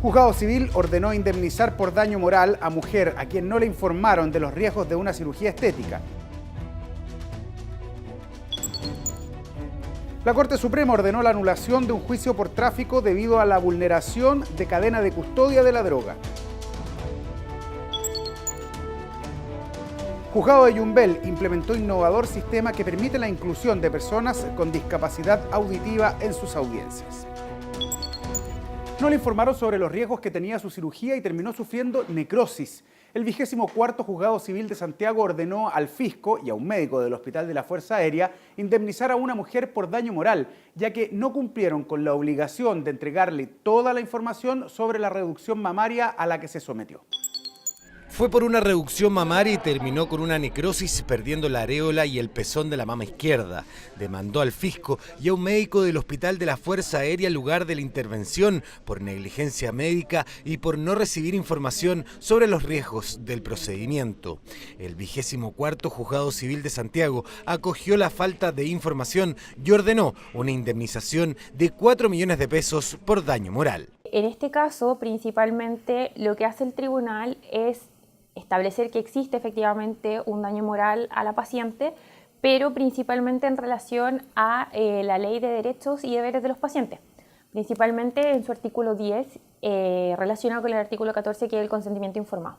Juzgado Civil ordenó indemnizar por daño moral a mujer a quien no le informaron de los riesgos de una cirugía estética. La Corte Suprema ordenó la anulación de un juicio por tráfico debido a la vulneración de cadena de custodia de la droga. Juzgado de Yumbel implementó innovador sistema que permite la inclusión de personas con discapacidad auditiva en sus audiencias. No le informaron sobre los riesgos que tenía su cirugía y terminó sufriendo necrosis. El 24º Juzgado Civil de Santiago ordenó al fisco y a un médico del Hospital de la Fuerza Aérea indemnizar a una mujer por daño moral, ya que no cumplieron con la obligación de entregarle toda la información sobre la reducción mamaria a la que se sometió. Fue por una reducción mamaria y terminó con una necrosis, perdiendo la areola y el pezón de la mama izquierda. Demandó al fisco y a un médico del Hospital de la Fuerza Aérea al lugar de la intervención por negligencia médica y por no recibir información sobre los riesgos del procedimiento. El 24º Juzgado Civil de Santiago acogió la falta de información y ordenó una indemnización de 4 millones de pesos por daño moral. En este caso, principalmente, lo que hace el tribunal es establecer que existe efectivamente un daño moral a la paciente, pero principalmente en relación a la Ley de Derechos y Deberes de los Pacientes, principalmente en su artículo 10, relacionado con el artículo 14, que es el consentimiento informado.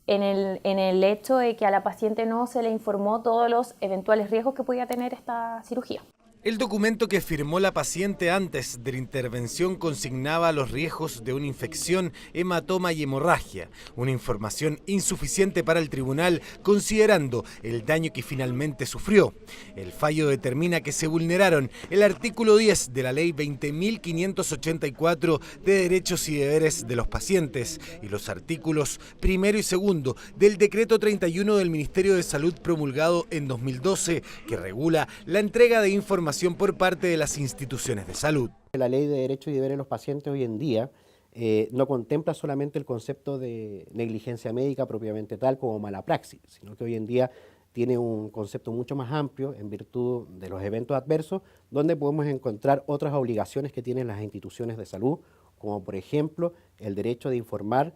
En el hecho de que a la paciente no se le informó todos los eventuales riesgos que podía tener esta cirugía. El documento que firmó la paciente antes de la intervención consignaba los riesgos de una infección, hematoma y hemorragia, una información insuficiente para el tribunal considerando el daño que finalmente sufrió. El fallo determina que se vulneraron el artículo 10 de la Ley 20.584 de Derechos y Deberes de los Pacientes y los artículos 1 y 2 del Decreto 31 del Ministerio de Salud promulgado en 2012, que regula la entrega de información por parte de las instituciones de salud. La Ley de Derechos y Deberes de los Pacientes hoy en día no contempla solamente el concepto de negligencia médica propiamente tal como mala praxis, sino que hoy en día tiene un concepto mucho más amplio en virtud de los eventos adversos, donde podemos encontrar otras obligaciones que tienen las instituciones de salud, como por ejemplo el derecho de informar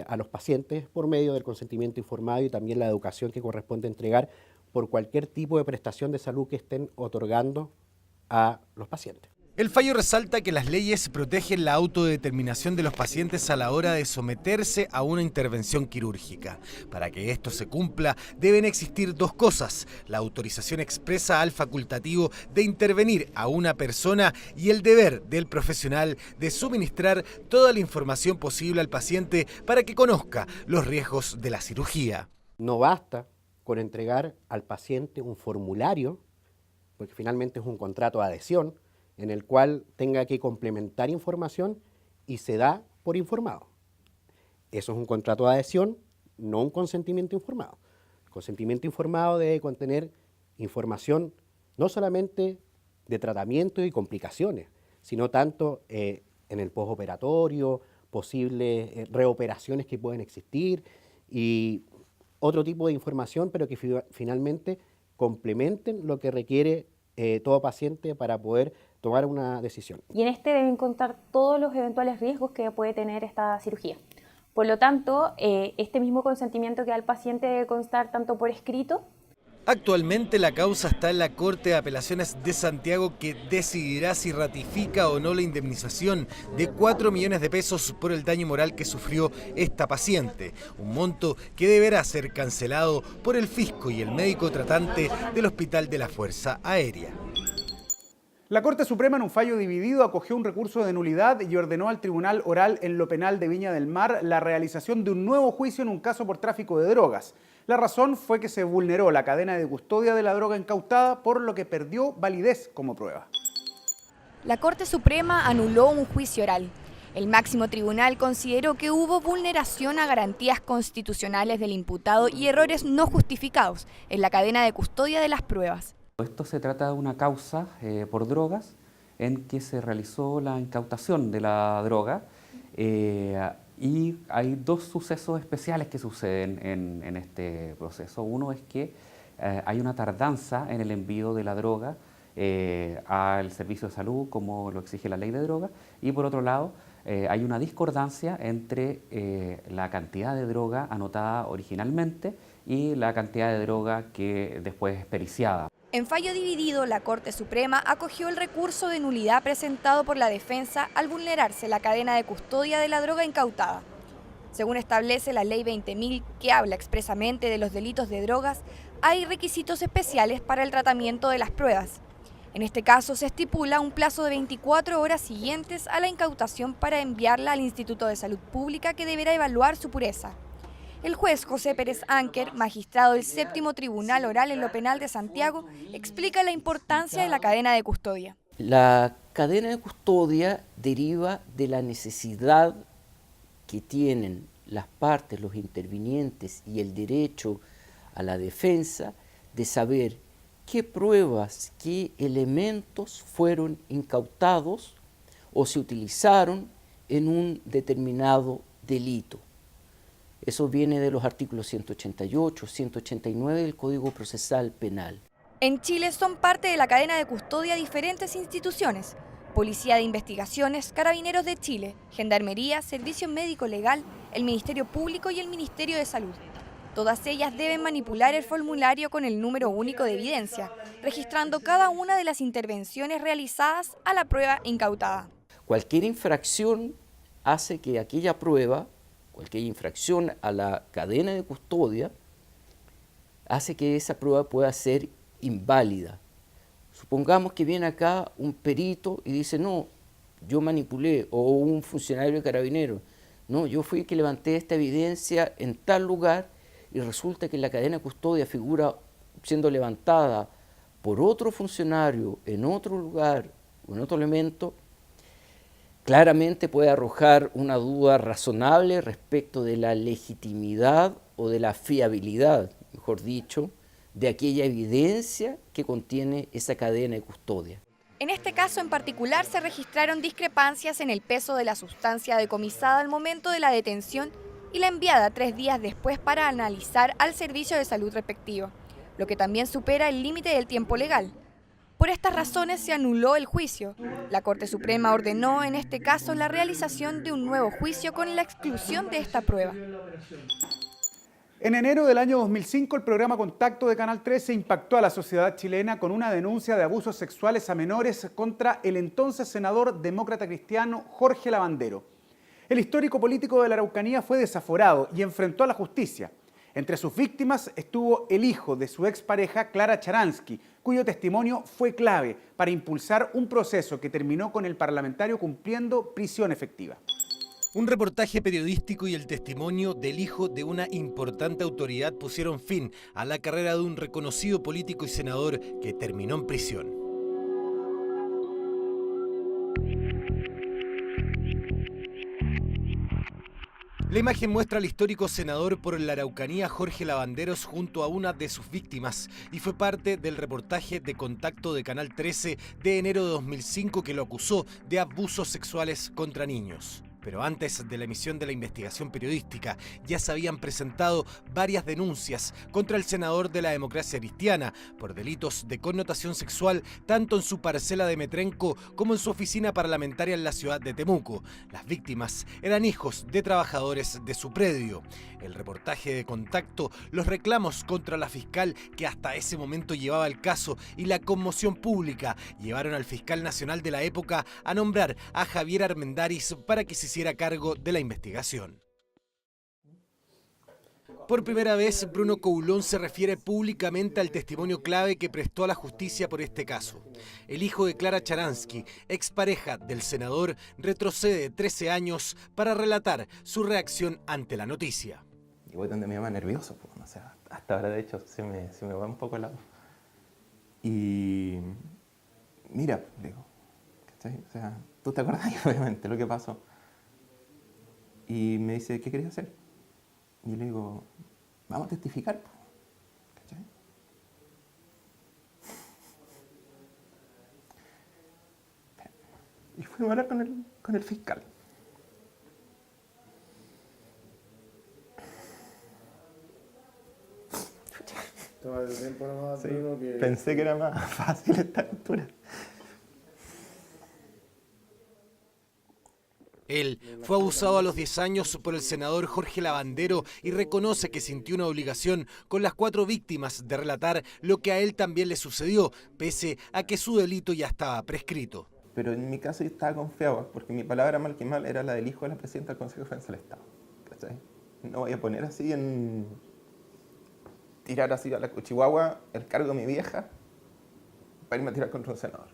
a los pacientes por medio del consentimiento informado y también la educación que corresponde entregar por cualquier tipo de prestación de salud que estén otorgando a los pacientes. El fallo resalta que las leyes protegen la autodeterminación de los pacientes a la hora de someterse a una intervención quirúrgica. Para que esto se cumpla, deben existir dos cosas: la autorización expresa al facultativo de intervenir a una persona y el deber del profesional de suministrar toda la información posible al paciente para que conozca los riesgos de la cirugía. No basta con entregar al paciente un formulario, porque finalmente es un contrato de adhesión, en el cual tenga que complementar información y se da por informado. Eso es un contrato de adhesión, no un consentimiento informado. El consentimiento informado debe contener información no solamente de tratamiento y complicaciones, sino tanto en el postoperatorio, posibles reoperaciones que pueden existir y otro tipo de información, pero que finalmente complementen lo que requiere todo paciente para poder tomar una decisión. Y en este deben contar todos los eventuales riesgos que puede tener esta cirugía. Por lo tanto, este mismo consentimiento que da el paciente debe constar tanto por escrito. Actualmente la causa está en la Corte de Apelaciones de Santiago, que decidirá si ratifica o no la indemnización de 4 millones de pesos por el daño moral que sufrió esta paciente, un monto que deberá ser cancelado por el fisco y el médico tratante del Hospital de la Fuerza Aérea. La Corte Suprema, en un fallo dividido, acogió un recurso de nulidad y ordenó al Tribunal Oral en lo Penal de Viña del Mar la realización de un nuevo juicio en un caso por tráfico de drogas. La razón fue que se vulneró la cadena de custodia de la droga incautada, por lo que perdió validez como prueba. La Corte Suprema anuló un juicio oral. El máximo tribunal consideró que hubo vulneración a garantías constitucionales del imputado y errores no justificados en la cadena de custodia de las pruebas. Esto se trata de una causa por drogas en que se realizó la incautación de la droga y hay dos sucesos especiales que suceden en este proceso. Uno es que hay una tardanza en el envío de la droga al servicio de salud, como lo exige la ley de drogas, y por otro lado hay una discordancia entre la cantidad de droga anotada originalmente y la cantidad de droga que después es periciada. En fallo dividido, la Corte Suprema acogió el recurso de nulidad presentado por la defensa al vulnerarse la cadena de custodia de la droga incautada. Según establece la Ley 20.000, que habla expresamente de los delitos de drogas, hay requisitos especiales para el tratamiento de las pruebas. En este caso, se estipula un plazo de 24 horas siguientes a la incautación para enviarla al Instituto de Salud Pública, que deberá evaluar su pureza. El juez José Pérez Anker, magistrado del Séptimo Tribunal Oral en lo Penal de Santiago, explica la importancia de la cadena de custodia. La cadena de custodia deriva de la necesidad que tienen las partes, los intervinientes y el derecho a la defensa de saber qué pruebas, qué elementos fueron incautados o se utilizaron en un determinado delito. Eso viene de los artículos 188, 189 del Código Procesal Penal. En Chile son parte de la cadena de custodia diferentes instituciones: Policía de Investigaciones, Carabineros de Chile, Gendarmería, Servicio Médico Legal, el Ministerio Público y el Ministerio de Salud. Todas ellas deben manipular el formulario con el número único de evidencia, registrando cada una de las intervenciones realizadas a la prueba incautada. Cualquier infracción hace que aquella prueba, cualquier infracción a la cadena de custodia, hace que esa prueba pueda ser inválida. Supongamos que viene acá un perito y dice, no, yo manipulé, o un funcionario de Carabineros, no, yo fui el que levanté esta evidencia en tal lugar, y resulta que la cadena de custodia figura siendo levantada por otro funcionario en otro lugar o en otro elemento, claramente puede arrojar una duda razonable respecto de la legitimidad o de la fiabilidad, mejor dicho, de aquella evidencia que contiene esa cadena de custodia. En este caso en particular se registraron discrepancias en el peso de la sustancia decomisada al momento de la detención y la enviada 3 días después para analizar al servicio de salud respectivo, lo que también supera el límite del tiempo legal. Por estas razones se anuló el juicio. La Corte Suprema ordenó en este caso la realización de un nuevo juicio con la exclusión de esta prueba. En enero del año 2005, el programa Contacto de Canal 13 impactó a la sociedad chilena con una denuncia de abusos sexuales a menores contra el entonces senador demócrata cristiano Jorge Lavandero. El histórico político de la Araucanía fue desaforado y enfrentó a la justicia. Entre sus víctimas estuvo el hijo de su expareja, Clara Charansky, cuyo testimonio fue clave para impulsar un proceso que terminó con el parlamentario cumpliendo prisión efectiva. Un reportaje periodístico y el testimonio del hijo de una importante autoridad pusieron fin a la carrera de un reconocido político y senador que terminó en prisión. La imagen muestra al histórico senador por la Araucanía Jorge Lavanderos junto a una de sus víctimas y fue parte del reportaje de Contacto de Canal 13 de enero de 2005 que lo acusó de abusos sexuales contra niños. Pero antes de la emisión de la investigación periodística ya se habían presentado varias denuncias contra el senador de la democracia cristiana por delitos de connotación sexual tanto en su parcela de Metrenco como en su oficina parlamentaria en la ciudad de Temuco. Las víctimas eran hijos de trabajadores de su predio. El reportaje de Contacto, los reclamos contra la fiscal que hasta ese momento llevaba el caso y la conmoción pública llevaron al fiscal nacional de la época a nombrar a Javier Armendáriz para que se hiciera cargo de la investigación. Por primera vez, Bruno Coulon se refiere públicamente al testimonio clave que prestó a la justicia por este caso. El hijo de Clara Charansky, expareja del senador, retrocede 13 años para relatar su reacción ante la noticia. Y voy donde me llama nervioso, pues, o sea, hasta ahora de hecho se me va un poco el lado. Y mira, digo, ¿cachai? O sea, tú te acordás obviamente lo que pasó. Y me dice, ¿qué querías hacer? Y yo le digo, vamos a testificar, ¿cachai? Y fuimos a hablar con el fiscal. Sí, pensé que era más fácil esta altura. Él fue abusado a los 10 años por el senador Jorge Lavandero y reconoce que sintió una obligación con las 4 víctimas de relatar lo que a él también le sucedió, pese a que su delito ya estaba prescrito. Pero en mi caso yo estaba confiado, porque mi palabra mal que mal era la del hijo de la presidenta del Consejo de Defensa del Estado. ¿Cachai? No voy a poner así en... tirar así a la cuchihuahua el cargo de mi vieja para irme a tirar contra un senador.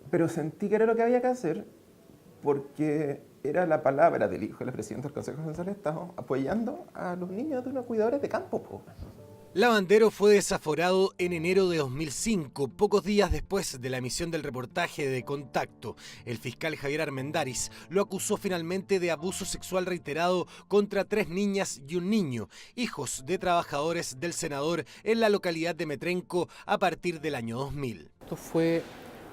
Pero sentí que era lo que había que hacer porque era la palabra del hijo de la presidenta del Consejo de Defensa del Estado apoyando a los niños de unos cuidadores de campo, po. Lavandero fue desaforado en enero de 2005, pocos días después de la emisión del reportaje de Contacto. El fiscal Javier Armendáriz lo acusó finalmente de abuso sexual reiterado contra 3 niñas y un niño, hijos de trabajadores del senador en la localidad de Metrenco a partir del año 2000. Esto fue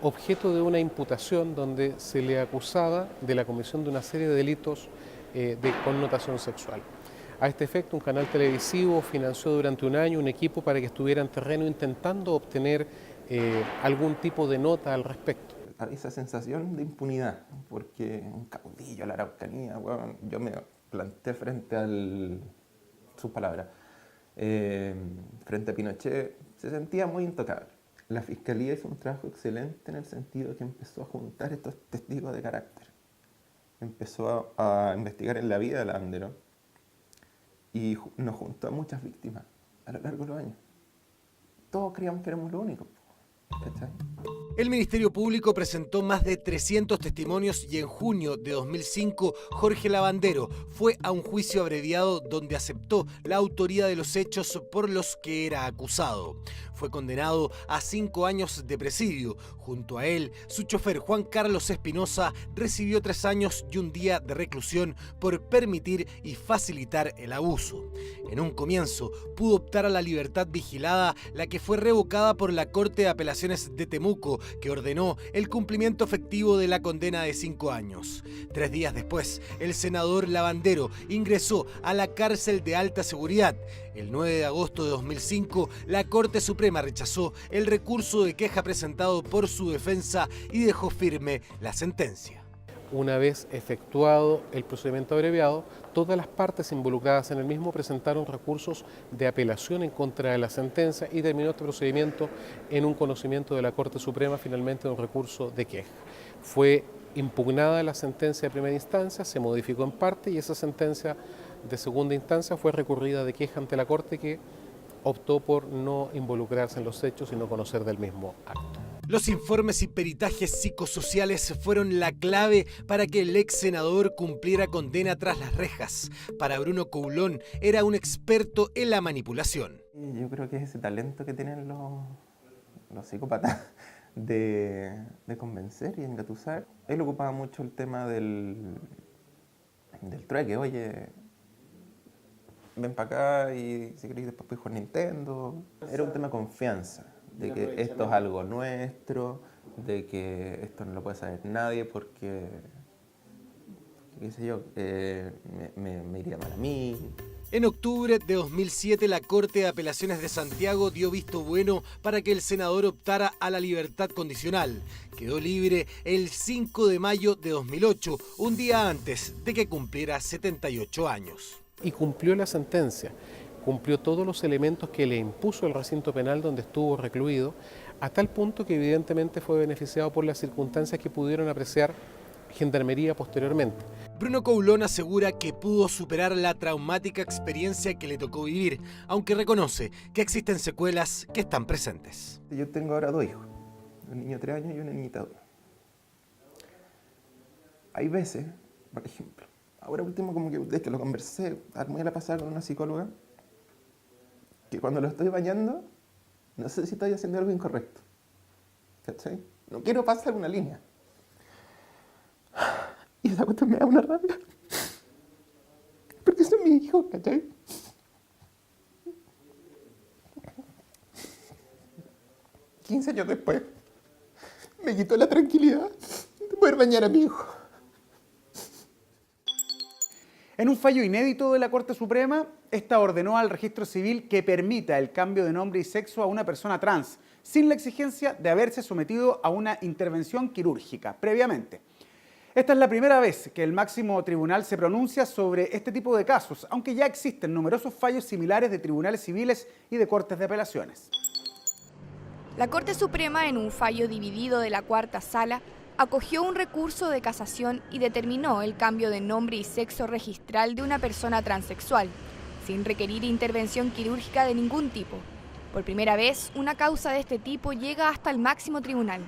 objeto de una imputación donde se le acusaba de la comisión de una serie de delitos de connotación sexual. A este efecto, un canal televisivo financió durante un año un equipo para que estuviera en terreno intentando obtener algún tipo de nota al respecto. Esa sensación de impunidad, porque un caudillo a la Araucanía, bueno, yo me planté frente sus palabras, frente a Pinochet, se sentía muy intocable. La Fiscalía hizo un trabajo excelente en el sentido que empezó a juntar estos testigos de carácter. Empezó a investigar en la vida de Lavandero y nos juntó a muchas víctimas a lo largo de los años. Todos creíamos que éramos los únicos. ¿Cachai? El Ministerio Público presentó más de 300 testimonios y en junio de 2005 Jorge Lavandero fue a un juicio abreviado donde aceptó la autoría de los hechos por los que era acusado. Fue condenado a 5 años de presidio. Junto a él, su chofer Juan Carlos Espinosa recibió 3 años y un día de reclusión por permitir y facilitar el abuso. En un comienzo pudo optar a la libertad vigilada, la que fue revocada por la Corte de Apelaciones de Temuco, que ordenó el cumplimiento efectivo de la condena de 5 años. 3 días después, el senador Lavandero ingresó a la cárcel de alta seguridad. El 9 de agosto de 2005, la Corte Suprema rechazó el recurso de queja presentado por su defensa y dejó firme la sentencia. Una vez efectuado el procedimiento abreviado, todas las partes involucradas en el mismo presentaron recursos de apelación en contra de la sentencia y terminó este procedimiento en un conocimiento de la Corte Suprema, finalmente un recurso de queja. Fue impugnada la sentencia de primera instancia, se modificó en parte y esa sentencia de segunda instancia fue recurrida de queja ante la Corte, que optó por no involucrarse en los hechos y no conocer del mismo acto. Los informes y peritajes psicosociales fueron la clave para que el ex senador cumpliera condena tras las rejas. Para Bruno Coulón era un experto en la manipulación. Yo creo que es ese talento que tienen los psicópatas de convencer y engatusar. Él ocupaba mucho el tema del trueque. Oye, ven para acá y si queréis después puedes jugar Nintendo. Era un tema de confianza, de que esto es algo nuestro, de que esto no lo puede saber nadie porque qué sé yo, me iría mal a mí. En octubre de 2007, la Corte de Apelaciones de Santiago dio visto bueno para que el senador optara a la libertad condicional. Quedó libre el 5 de mayo de 2008, un día antes de que cumpliera 78 años. Y cumplió la sentencia, cumplió todos los elementos que le impuso el recinto penal donde estuvo recluido, a tal punto que evidentemente fue beneficiado por las circunstancias que pudieron apreciar Gendarmería posteriormente. Bruno Coulón asegura que pudo superar la traumática experiencia que le tocó vivir, aunque reconoce que existen secuelas que están presentes. Yo tengo ahora 2 hijos, un niño de 3 años y una niñita de 1. Hay veces, por ejemplo, ahora último como que de que lo conversé, muy a la pasada con una psicóloga, que cuando lo estoy bañando, no sé si estoy haciendo algo incorrecto. ¿Cachai? No quiero pasar una línea. Y esa cuestión me da una rabia. Porque son mis hijos, ¿cachai? ...15 años después, me quitó la tranquilidad de poder bañar a mi hijo. En un fallo inédito de la Corte Suprema, esta ordenó al registro civil que permita el cambio de nombre y sexo a una persona trans, sin la exigencia de haberse sometido a una intervención quirúrgica previamente. Esta es la primera vez que el máximo tribunal se pronuncia sobre este tipo de casos, aunque ya existen numerosos fallos similares de tribunales civiles y de cortes de apelaciones. La Corte Suprema, en un fallo dividido de la Cuarta Sala, acogió un recurso de casación y determinó el cambio de nombre y sexo registral de una persona transexual, sin requerir intervención quirúrgica de ningún tipo. Por primera vez, una causa de este tipo llega hasta el máximo tribunal.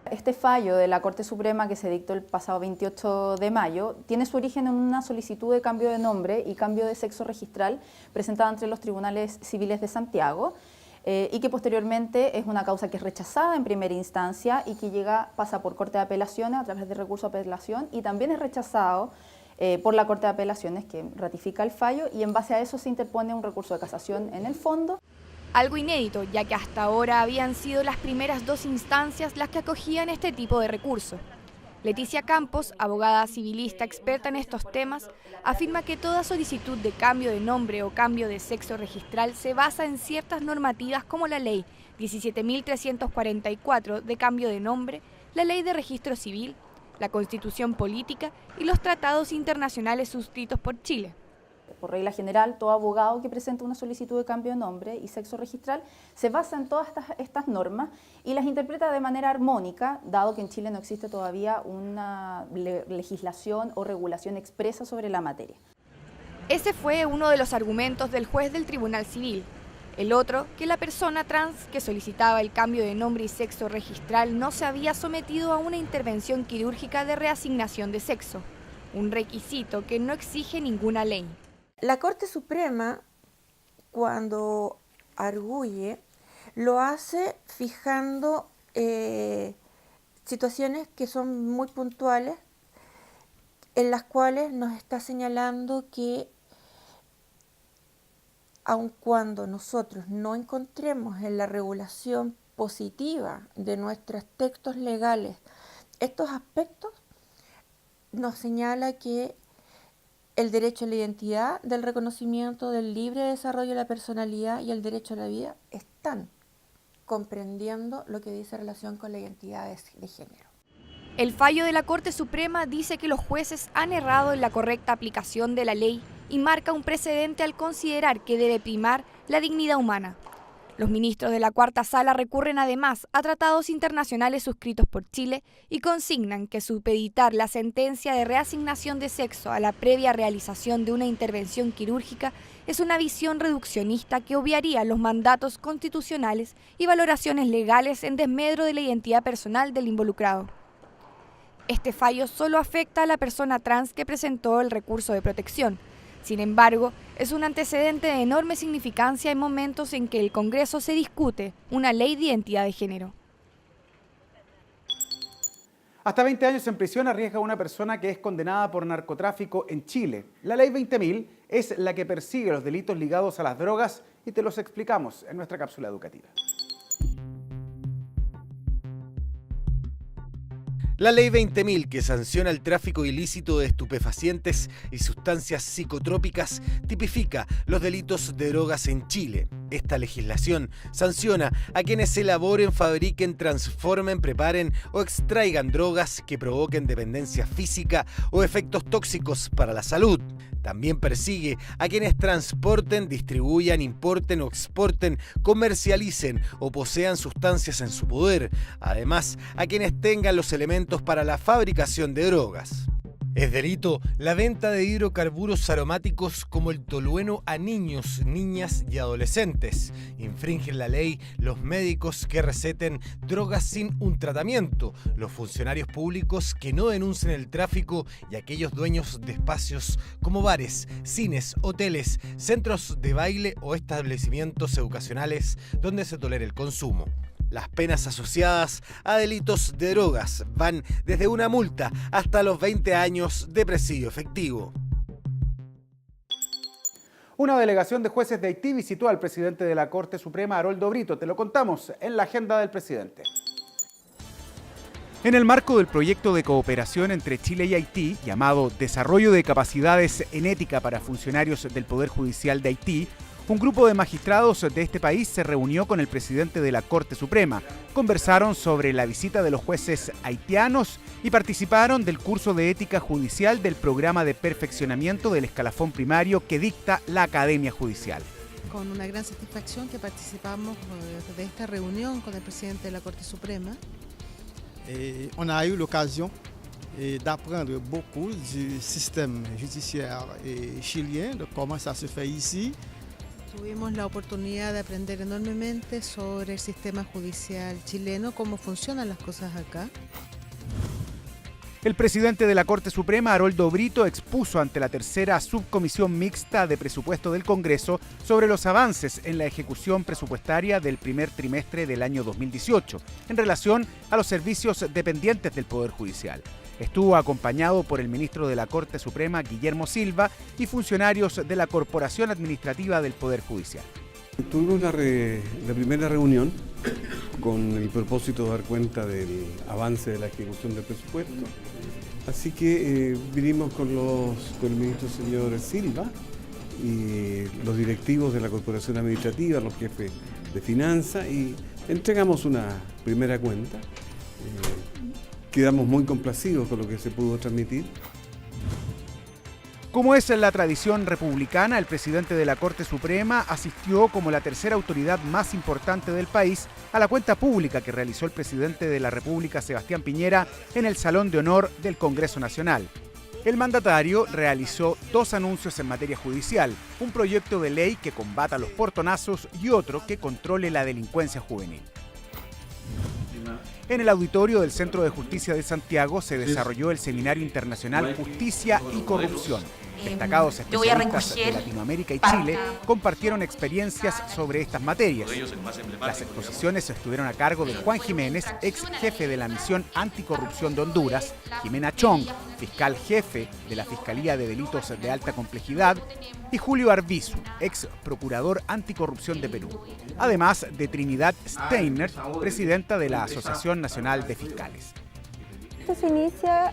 Este fallo de la Corte Suprema, que se dictó el pasado 28 de mayo, tiene su origen en una solicitud de cambio de nombre y cambio de sexo registral presentada entre los tribunales civiles de Santiago y que posteriormente es una causa que es rechazada en primera instancia y que pasa por Corte de Apelaciones a través de recurso de apelación y también es rechazado por la Corte de Apelaciones que ratifica el fallo y en base a eso se interpone un recurso de casación en el fondo. Algo inédito, ya que hasta ahora habían sido las primeras dos instancias las que acogían este tipo de recurso. Leticia Campos, abogada civilista experta en estos temas, afirma que toda solicitud de cambio de nombre o cambio de sexo registral se basa en ciertas normativas como la Ley 17.344 de cambio de nombre, la Ley de Registro Civil, la Constitución Política y los tratados internacionales suscritos por Chile. Por regla general, todo abogado que presenta una solicitud de cambio de nombre y sexo registral se basa en todas estas normas y las interpreta de manera armónica, dado que en Chile no existe todavía una legislación o regulación expresa sobre la materia. Ese fue uno de los argumentos del juez del Tribunal Civil. El otro, que la persona trans que solicitaba el cambio de nombre y sexo registral no se había sometido a una intervención quirúrgica de reasignación de sexo, un requisito que no exige ninguna ley. La Corte Suprema, cuando arguye, lo hace fijando situaciones que son muy puntuales, en las cuales nos está señalando que aun cuando nosotros no encontremos en la regulación positiva de nuestros textos legales estos aspectos, nos señala que el derecho a la identidad, del reconocimiento del libre desarrollo de la personalidad y el derecho a la vida están comprendiendo lo que dice relación con la identidad de género. El fallo de la Corte Suprema dice que los jueces han errado en la correcta aplicación de la ley y marca un precedente al considerar que debe primar la dignidad humana. Los ministros de la Cuarta Sala recurren además a tratados internacionales suscritos por Chile y consignan que supeditar la sentencia de reasignación de sexo a la previa realización de una intervención quirúrgica es una visión reduccionista que obviaría los mandatos constitucionales y valoraciones legales en desmedro de la identidad personal del involucrado. Este fallo solo afecta a la persona trans que presentó el recurso de protección. Sin embargo, es un antecedente de enorme significancia en momentos en que el Congreso se discute una ley de identidad de género. Hasta 20 años en prisión arriesga una persona que es condenada por narcotráfico en Chile. La ley 20.000 es la que persigue los delitos ligados a las drogas y te los explicamos en nuestra cápsula educativa. La Ley 20.000, que sanciona el tráfico ilícito de estupefacientes y sustancias psicotrópicas, tipifica los delitos de drogas en Chile. Esta legislación sanciona a quienes elaboren, fabriquen, transformen, preparen o extraigan drogas que provoquen dependencia física o efectos tóxicos para la salud. También persigue a quienes transporten, distribuyan, importen o exporten, comercialicen o posean sustancias en su poder. Además, a quienes tengan los elementos para la fabricación de drogas. Es delito la venta de hidrocarburos aromáticos como el tolueno a niños, niñas y adolescentes. Infringen la ley los médicos que receten drogas sin un tratamiento, los funcionarios públicos que no denuncien el tráfico y aquellos dueños de espacios como bares, cines, hoteles, centros de baile o establecimientos educacionales donde se tolere el consumo. Las penas asociadas a delitos de drogas van desde una multa hasta los 20 años de presidio efectivo. Una delegación de jueces de Haití visitó al presidente de la Corte Suprema, Haroldo Brito. Te lo contamos en la agenda del presidente. En el marco del proyecto de cooperación entre Chile y Haití, llamado Desarrollo de Capacidades en Ética para Funcionarios del Poder Judicial de Haití, Un grupo de magistrados de este país se reunió con el presidente de la Corte Suprema. Conversaron sobre la visita de los jueces haitianos y participaron del curso de ética judicial del programa de perfeccionamiento del escalafón primario que dicta la Academia Judicial. Con una gran satisfacción que participamos de esta reunión con el presidente de la Corte Suprema. On a eu l'occasion d'apprendre beaucoup du système judiciaire chilien, de comment ça se fait ici. Tuvimos la oportunidad de aprender enormemente sobre el sistema judicial chileno, cómo funcionan las cosas acá. El presidente de la Corte Suprema, Haroldo Brito, expuso ante la tercera subcomisión mixta de presupuesto del Congreso sobre los avances en la ejecución presupuestaria del primer trimestre del año 2018 en relación a los servicios dependientes del Poder Judicial. Estuvo acompañado por el ministro de la Corte Suprema, Guillermo Silva, y funcionarios de la Corporación Administrativa del Poder Judicial. Tuvimos la primera reunión con el propósito de dar cuenta del avance de la ejecución del presupuesto. Así que vinimos con el ministro señor Silva y los directivos de la Corporación Administrativa, los jefes de finanzas, y entregamos una primera cuenta. Quedamos muy complacidos con lo que se pudo transmitir. Como es la tradición republicana, el presidente de la Corte Suprema asistió como la tercera autoridad más importante del país a la cuenta pública que realizó el presidente de la República, Sebastián Piñera, en el Salón de Honor del Congreso Nacional. El mandatario realizó 2 anuncios en materia judicial, un proyecto de ley que combata los portonazos y otro que controle la delincuencia juvenil. En el auditorio del Centro de Justicia de Santiago se desarrolló el Seminario Internacional Justicia y Corrupción. Destacados especialistas de Latinoamérica y Chile compartieron experiencias sobre estas materias. Las exposiciones estuvieron a cargo de Juan Jiménez, ex jefe de la Misión Anticorrupción de Honduras, Jimena Chong, fiscal jefe de la Fiscalía de Delitos de Alta Complejidad, y Julio Arbizu, ex procurador anticorrupción de Perú, además de Trinidad Steiner, presidenta de la Asociación Nacional de Fiscales. Esto se inicia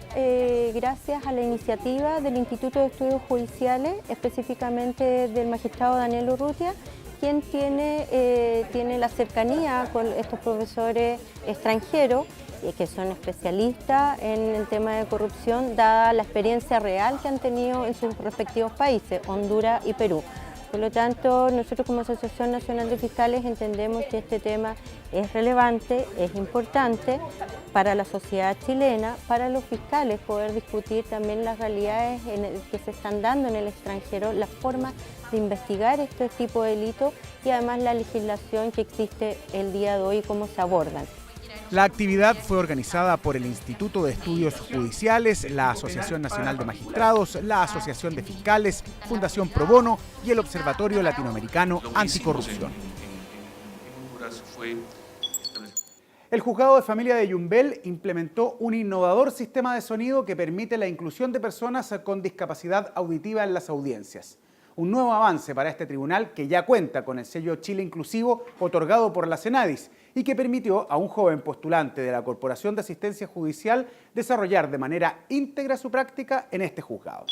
gracias a la iniciativa del Instituto de Estudios Judiciales, específicamente del magistrado Daniel Urrutia, quien tiene la cercanía con estos profesores extranjeros que son especialistas en el tema de corrupción, dada la experiencia real que han tenido en sus respectivos países, Honduras y Perú. Por lo tanto, nosotros como Asociación Nacional de Fiscales entendemos que este tema es relevante, es importante para la sociedad chilena, para los fiscales poder discutir también las realidades que se están dando en el extranjero, las formas de investigar este tipo de delitos y además la legislación que existe el día de hoy y cómo se abordan. La actividad fue organizada por el Instituto de Estudios Judiciales, la Asociación Nacional de Magistrados, la Asociación de Fiscales, Fundación Pro Bono y el Observatorio Latinoamericano Anticorrupción. El Juzgado de Familia de Yumbel implementó un innovador sistema de sonido que permite la inclusión de personas con discapacidad auditiva en las audiencias. Un nuevo avance para este tribunal que ya cuenta con el sello Chile Inclusivo otorgado por la Senadis y que permitió a un joven postulante de la Corporación de Asistencia Judicial desarrollar de manera íntegra su práctica en este juzgado.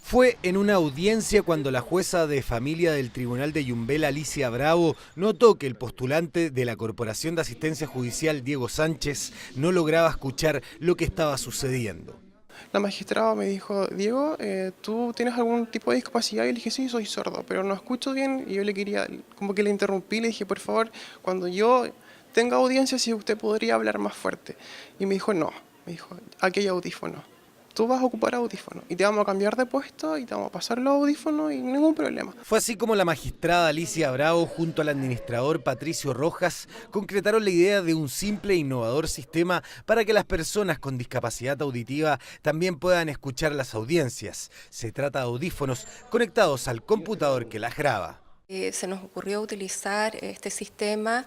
Fue en una audiencia cuando la jueza de familia del Tribunal de Yumbel, Alicia Bravo, notó que el postulante de la Corporación de Asistencia Judicial, Diego Sánchez, no lograba escuchar lo que estaba sucediendo. La magistrada me dijo, Diego, ¿tú tienes algún tipo de discapacidad? Y le dije, sí, soy sordo, pero no escucho bien. Y yo le quería, como que le interrumpí, le dije, por favor, cuando yo tenga audiencia, si usted podría hablar más fuerte. Y me dijo, no, me dijo, aquí hay audífono. Tú vas a ocupar audífono y te vamos a cambiar de puesto y te vamos a pasar los audífonos y ningún problema. Fue así como la magistrada Alicia Bravo junto al administrador Patricio Rojas concretaron la idea de un simple e innovador sistema para que las personas con discapacidad auditiva también puedan escuchar las audiencias. Se trata de audífonos conectados al computador que las graba. Se nos ocurrió utilizar este sistema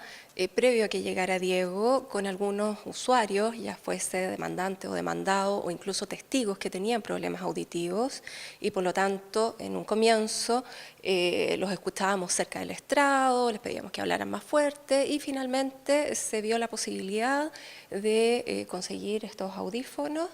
previo a que llegara Diego con algunos usuarios, ya fuese demandante o demandado o incluso testigos que tenían problemas auditivos y por lo tanto en un comienzo los escuchábamos cerca del estrado, les pedíamos que hablaran más fuerte y finalmente se vio la posibilidad de conseguir estos audífonos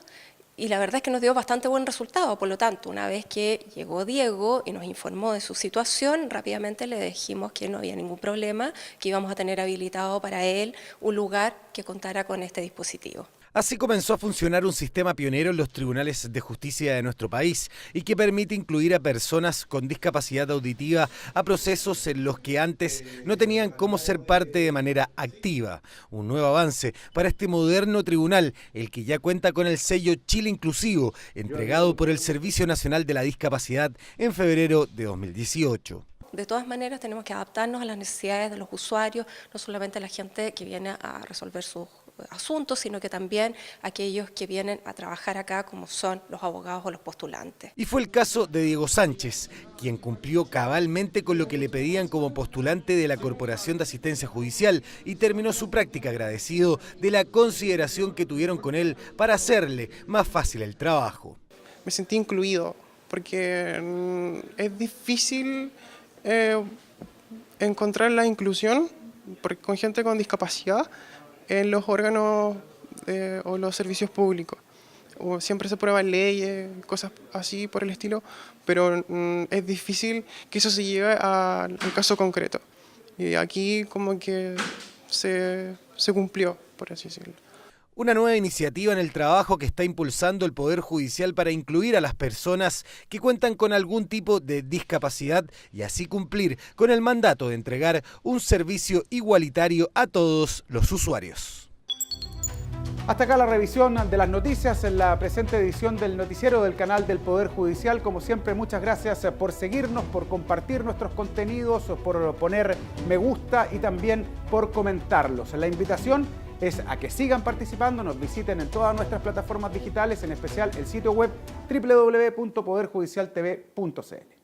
Y la verdad es que nos dio bastante buen resultado. Por lo tanto, una vez que llegó Diego y nos informó de su situación, rápidamente le dijimos que no había ningún problema, que íbamos a tener habilitado para él un lugar que contara con este dispositivo. Así comenzó a funcionar un sistema pionero en los tribunales de justicia de nuestro país y que permite incluir a personas con discapacidad auditiva a procesos en los que antes no tenían cómo ser parte de manera activa. Un nuevo avance para este moderno tribunal, el que ya cuenta con el sello Chile Inclusivo, entregado por el Servicio Nacional de la Discapacidad en febrero de 2018. De todas maneras, tenemos que adaptarnos a las necesidades de los usuarios, no solamente a la gente que viene a resolver sus asuntos, sino que también aquellos que vienen a trabajar acá, como son los abogados o los postulantes. Y fue el caso de Diego Sánchez, quien cumplió cabalmente con lo que le pedían como postulante de la Corporación de Asistencia Judicial y terminó su práctica agradecido de la consideración que tuvieron con él para hacerle más fácil el trabajo. Me sentí incluido, porque es difícil encontrar la inclusión con gente con discapacidad en los órganos o los servicios públicos. O siempre se prueban leyes, cosas así por el estilo, pero es difícil que eso se lleve al caso concreto. Y aquí como que se cumplió, por así decirlo. Una nueva iniciativa en el trabajo que está impulsando el Poder Judicial para incluir a las personas que cuentan con algún tipo de discapacidad y así cumplir con el mandato de entregar un servicio igualitario a todos los usuarios. Hasta acá la revisión de las noticias en la presente edición del noticiero del canal del Poder Judicial. Como siempre, muchas gracias por seguirnos, por compartir nuestros contenidos, por poner me gusta y también por comentarlos. La invitación es a que sigan participando, nos visiten en todas nuestras plataformas digitales, en especial el sitio web www.poderjudicialtv.cl.